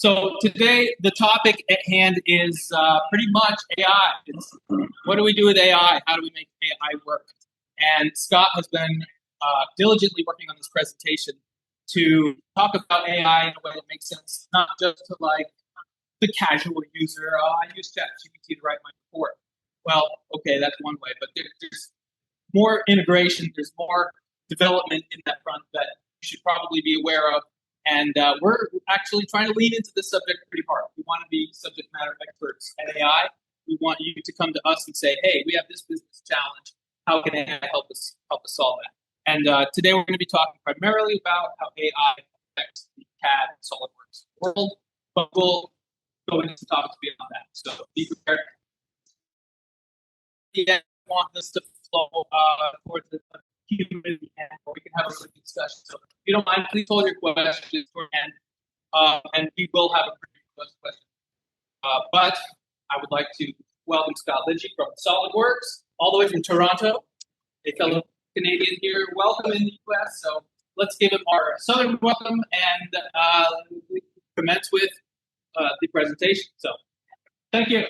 So today, the topic at hand is pretty much AI. It's, what do we do with AI? How do we make AI work? And Scott has been diligently working on this presentation to talk about AI in a way that makes sense, not just to like the casual user. Oh, I use ChatGPT to write my report. Well, okay, that's one way, but there's more integration, there's more development in that front that you should probably be aware of. And we're actually trying to lean into this subject pretty hard. We want to be subject matter experts at AI. We want you to come to us and say, hey, we have this business challenge. How can AI help us solve that? And today we're going to be talking primarily about how AI affects the CAD and SOLIDWORKS world, but we'll go into topics beyond that. So be prepared. Yeah, I want this to flow towards the human end, or we can have a really good discussion. So if you don't mind, please hold your questions for end, and we will have a pretty close question. But I would like to welcome Scott Lidgey from SOLIDWORKS, all the way from Toronto, a fellow Canadian here. Welcome in the US. So let's give him our southern welcome and commence with the presentation. So thank you.